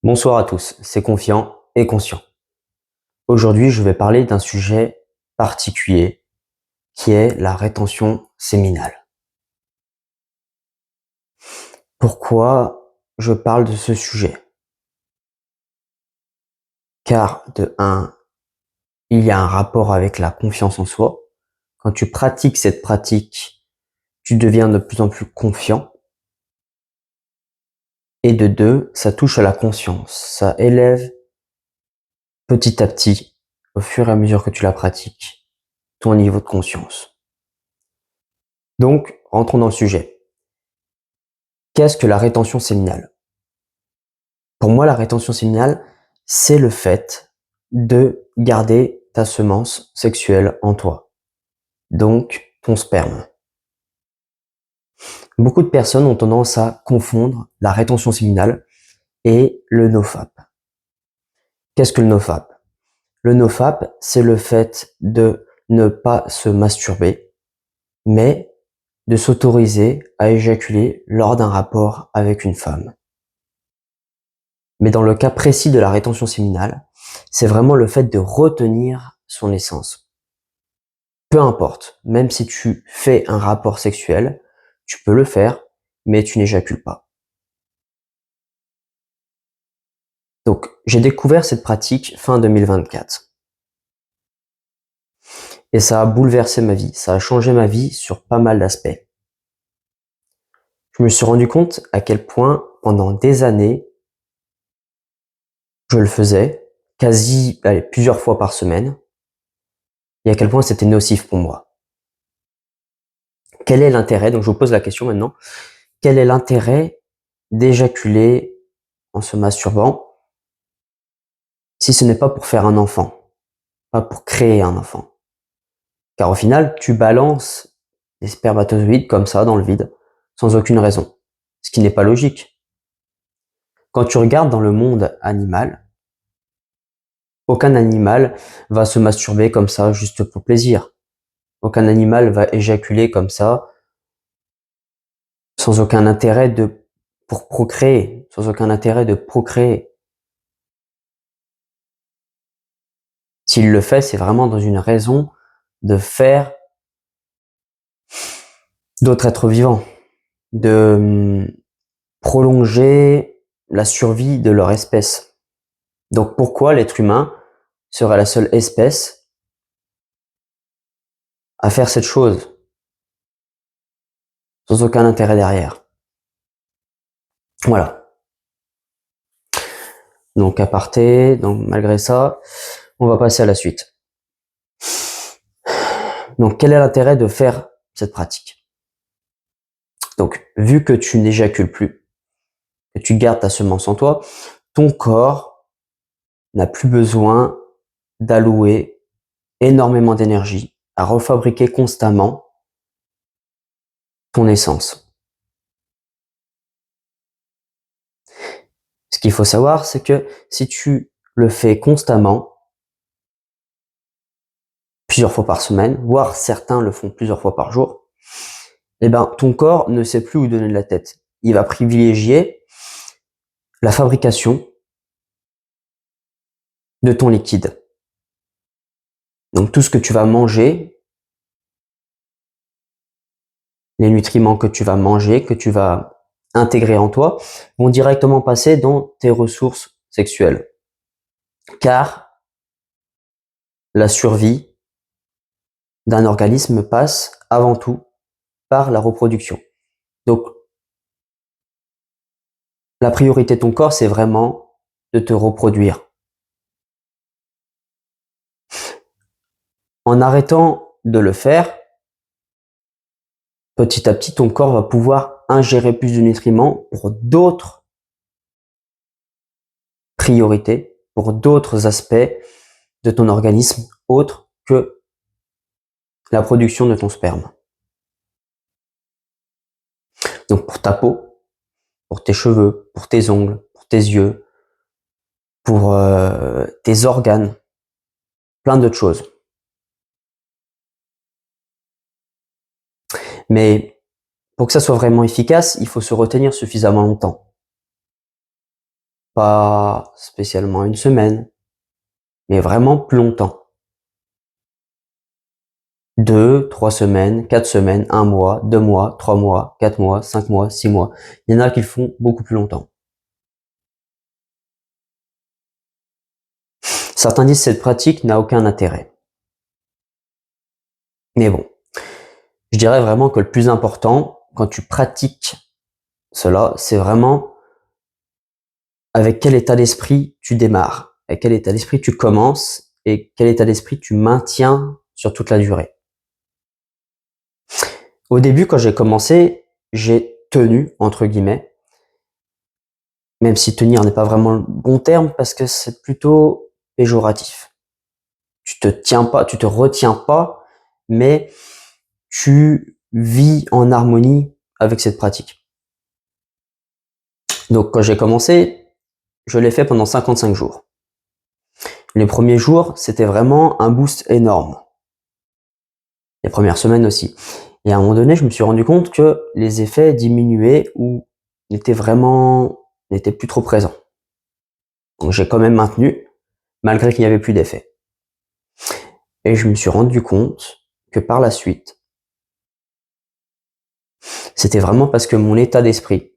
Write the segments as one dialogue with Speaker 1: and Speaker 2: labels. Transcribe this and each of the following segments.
Speaker 1: Bonsoir à tous, c'est Confiant et Conscient. Aujourd'hui, je vais parler d'un sujet particulier qui est la rétention séminale. Pourquoi je parle de ce sujet? Car de un, il y a un rapport avec la confiance en soi. Quand tu pratiques cette pratique, tu deviens de plus en plus confiant. Et de deux, ça touche à la conscience. Ça élève petit à petit, au fur et à mesure que tu la pratiques, ton niveau de conscience. Donc, rentrons dans le sujet. Qu'est-ce que la rétention séminale? Pour moi, la rétention séminale, c'est le fait de garder ta semence sexuelle en toi. Donc, ton sperme. Beaucoup de personnes ont tendance à confondre la rétention séminale et le nofap. Qu'est-ce que le nofap? Le nofap, c'est le fait de ne pas se masturber, mais de s'autoriser à éjaculer lors d'un rapport avec une femme. Mais dans le cas précis de la rétention séminale, c'est vraiment le fait de retenir son essence. Peu importe, même si tu fais un rapport sexuel, tu peux le faire, mais tu n'éjacules pas. Donc, j'ai découvert cette pratique fin 2024. Et ça a bouleversé ma vie, ça a changé ma vie sur pas mal d'aspects. Je me suis rendu compte à quel point, pendant des années, je le faisais, plusieurs fois par semaine, et à quel point c'était nocif pour moi. Quel est l'intérêt? Donc je vous pose la question maintenant. Quel est l'intérêt d'éjaculer en se masturbant si ce n'est pas pour faire un enfant, pas pour créer un enfant? Car au final, tu balances des spermatozoïdes comme ça dans le vide, sans aucune raison, ce qui n'est pas logique. Quand tu regardes dans le monde animal, aucun animal va se masturber comme ça juste pour plaisir. Aucun animal va éjaculer comme ça sans aucun intérêt pour procréer, sans aucun intérêt de procréer. S'il le fait, c'est vraiment dans une raison de faire d'autres êtres vivants, de prolonger la survie de leur espèce. Donc pourquoi l'être humain serait la seule espèce à faire cette chose sans aucun intérêt derrière? Voilà. Donc aparté, donc malgré ça, on va passer à la suite. Donc quel est l'intérêt de faire cette pratique? Donc vu que tu n'éjacules plus, que tu gardes ta semence en toi, ton corps n'a plus besoin d'allouer énormément d'énergie à refabriquer constamment ton essence. Ce qu'il faut savoir, c'est que si tu le fais constamment, plusieurs fois par semaine, voire certains le font plusieurs fois par jour, eh ben, ton corps ne sait plus où donner de la tête. Il va privilégier la fabrication de ton liquide. Donc tout ce que tu vas manger, les nutriments que tu vas manger, que tu vas intégrer en toi, vont directement passer dans tes ressources sexuelles. Car la survie d'un organisme passe avant tout par la reproduction. Donc, la priorité de ton corps, c'est vraiment de te reproduire. En arrêtant de le faire, petit à petit, ton corps va pouvoir ingérer plus de nutriments pour d'autres priorités, pour d'autres aspects de ton organisme autres que la production de ton sperme. Donc pour ta peau, pour tes cheveux, pour tes ongles, pour tes yeux, pour tes organes, plein d'autres choses. Mais pour que ça soit vraiment efficace, il faut se retenir suffisamment longtemps. pas spécialement une semaine, mais vraiment plus longtemps. 2, 3 semaines, 4 semaines, 1 mois, 2 mois, 3 mois, 4 mois, 5 mois, 6 mois. Il y en a qui le font beaucoup plus longtemps. Certains disent que cette pratique n'a aucun intérêt. Mais bon, je dirais vraiment que le plus important, quand tu pratiques cela, c'est vraiment avec quel état d'esprit tu démarres, avec quel état d'esprit tu commences et quel état d'esprit tu maintiens sur toute la durée. Au début, quand j'ai commencé, j'ai tenu, entre guillemets, même si tenir n'est pas vraiment le bon terme parce que c'est plutôt péjoratif. Tu te tiens pas, tu te retiens pas, mais tu vis en harmonie avec cette pratique. Donc quand j'ai commencé, je l'ai fait pendant 55 jours. Les premiers jours, c'était vraiment un boost énorme. Les premières semaines aussi. Et à un moment donné, je me suis rendu compte que les effets diminuaient ou n'étaient plus trop présents. Donc j'ai quand même maintenu, malgré qu'il n'y avait plus d'effet. Et je me suis rendu compte que par la suite, c'était vraiment parce que mon état d'esprit,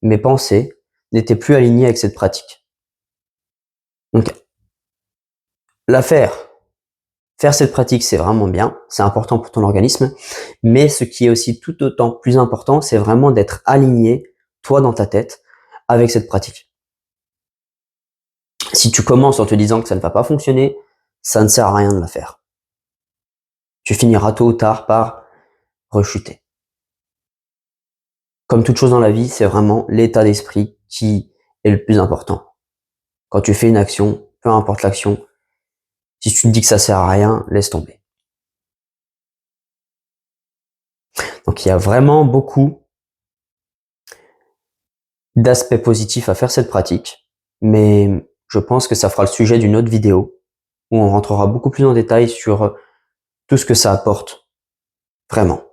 Speaker 1: mes pensées, n'étaient plus alignés avec cette pratique. Donc, faire cette pratique, c'est vraiment bien, c'est important pour ton organisme, mais ce qui est aussi tout autant plus important, c'est vraiment d'être aligné, toi dans ta tête, avec cette pratique. Si tu commences en te disant que ça ne va pas fonctionner, ça ne sert à rien de la faire. Tu finiras tôt ou tard par rechuter. Comme toute chose dans la vie, c'est vraiment l'état d'esprit qui est le plus important. Quand tu fais une action, peu importe l'action, si tu te dis que ça sert à rien, laisse tomber. Donc il y a vraiment beaucoup d'aspects positifs à faire cette pratique, mais je pense que ça fera le sujet d'une autre vidéo où on rentrera beaucoup plus en détail sur tout ce que ça apporte, vraiment.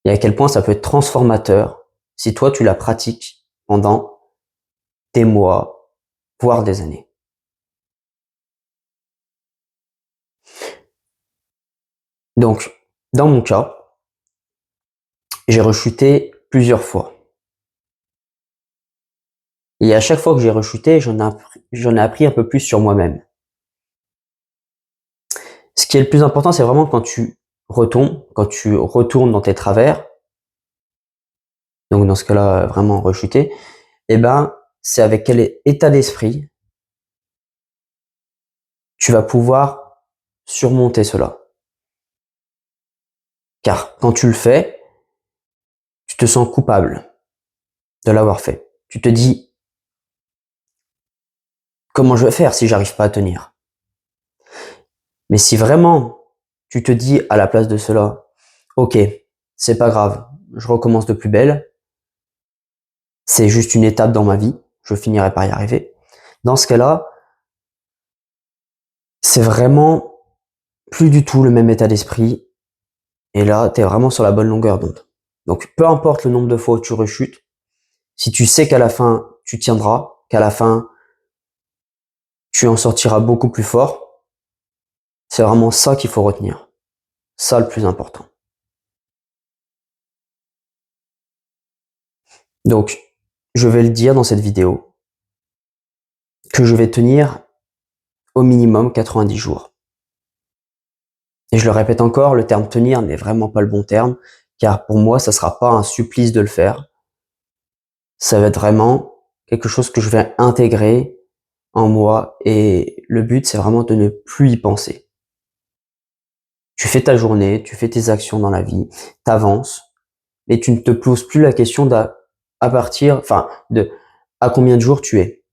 Speaker 1: Et à quel point ça peut être transformateur si toi tu la pratiques pendant des mois, voire des années. Donc, dans mon cas, j'ai rechuté plusieurs fois. Et à chaque fois que j'ai rechuté, j'en ai appris un peu plus sur moi-même. Ce qui est le plus important, c'est vraiment quand tu retombes, quand tu retournes dans tes travers, donc dans ce cas-là, vraiment rechuter, eh ben, c'est avec quel état d'esprit tu vas pouvoir surmonter cela. Car quand tu le fais, tu te sens coupable de l'avoir fait. Tu te dis, comment je vais faire si j'arrive pas à tenir? Mais si vraiment tu te dis à la place de cela, ok, c'est pas grave, je recommence de plus belle, c'est juste une étape dans ma vie, je finirai par y arriver. Dans ce cas-là, c'est vraiment plus du tout le même état d'esprit. Et là, tu es vraiment sur la bonne longueur d'onde. Donc, peu importe le nombre de fois où tu rechutes, si tu sais qu'à la fin, tu tiendras, qu'à la fin, tu en sortiras beaucoup plus fort, c'est vraiment ça qu'il faut retenir. Ça, le plus important. Donc, je vais le dire dans cette vidéo, que je vais tenir au minimum 90 jours. Et je le répète encore, le terme tenir n'est vraiment pas le bon terme, car pour moi, ça sera pas un supplice de le faire. Ça va être vraiment quelque chose que je vais intégrer en moi et le but, c'est vraiment de ne plus y penser. Tu fais ta journée, tu fais tes actions dans la vie, t'avances, et tu ne te poses plus la question à combien de jours tu es.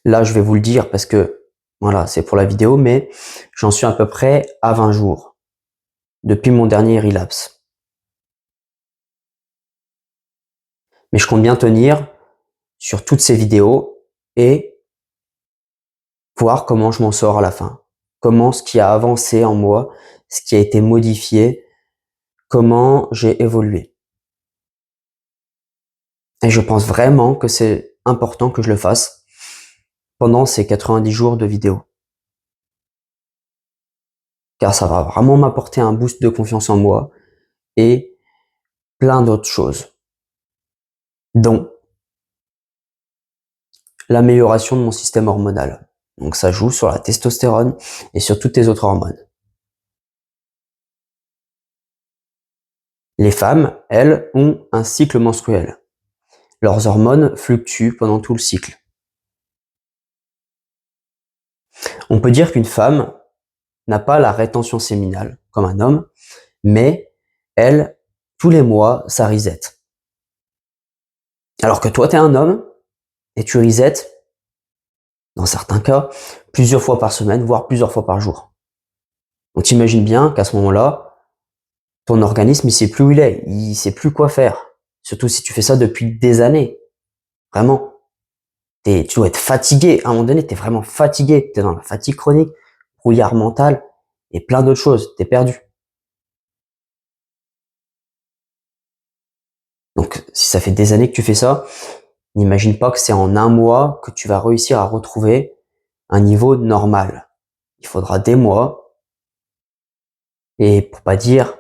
Speaker 1: Là, je vais vous le dire parce que, voilà, c'est pour la vidéo, mais j'en suis à peu près à 20 jours depuis mon dernier relapse. Mais je compte bien tenir sur toutes ces vidéos et voir comment je m'en sors à la fin. Comment ce qui a avancé en moi, ce qui a été modifié, comment j'ai évolué. Et je pense vraiment que c'est important que je le fasse pendant ces 90 jours de vidéo. Car ça va vraiment m'apporter un boost de confiance en moi et plein d'autres choses, dont l'amélioration de mon système hormonal. Donc ça joue sur la testostérone et sur toutes les autres hormones. Les femmes, elles, ont un cycle menstruel. Leurs hormones fluctuent pendant tout le cycle. On peut dire qu'une femme n'a pas la rétention séminale comme un homme, mais elle, tous les mois, ça reset. Alors que toi, t'es un homme et tu reset, dans certains cas, plusieurs fois par semaine, voire plusieurs fois par jour. Donc t'imagines bien qu'à ce moment-là, ton organisme, il sait plus où il sait plus quoi faire. Surtout si tu fais ça depuis des années. Vraiment. Tu dois être fatigué. À un moment donné, t'es vraiment fatigué. T'es dans la fatigue chronique, brouillard mental et plein d'autres choses. T'es perdu. Donc, si ça fait des années que tu fais ça, n'imagine pas que c'est en un mois que tu vas réussir à retrouver un niveau normal. Il faudra des mois et pour pas dire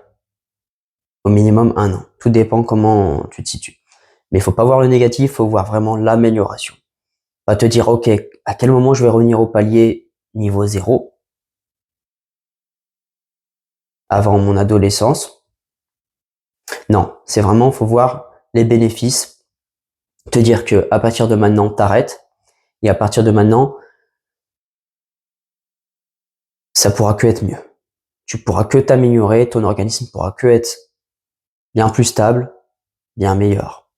Speaker 1: au minimum un an. Tout dépend comment tu te situes. Mais il faut pas voir le négatif, il faut voir vraiment l'amélioration. Pas te dire, ok, à quel moment je vais revenir au palier niveau 0 avant mon adolescence. Non, c'est vraiment, faut voir les bénéfices, te dire que à partir de maintenant, t'arrêtes, et à partir de maintenant, ça pourra que être mieux. Tu pourras que t'améliorer, ton organisme pourra que être bien plus stable, bien meilleur.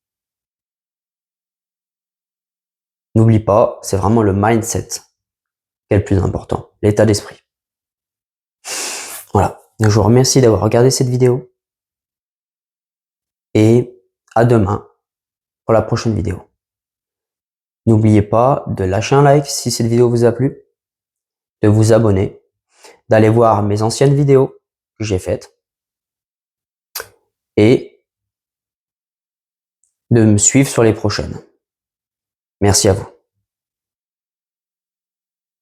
Speaker 1: N'oublie pas, c'est vraiment le mindset qui est le plus important, l'état d'esprit. Voilà. Donc, je vous remercie d'avoir regardé cette vidéo et à demain pour la prochaine vidéo. N'oubliez pas de lâcher un like si cette vidéo vous a plu, de vous abonner, d'aller voir mes anciennes vidéos que j'ai faites et de me suivre sur les prochaines. Merci à vous.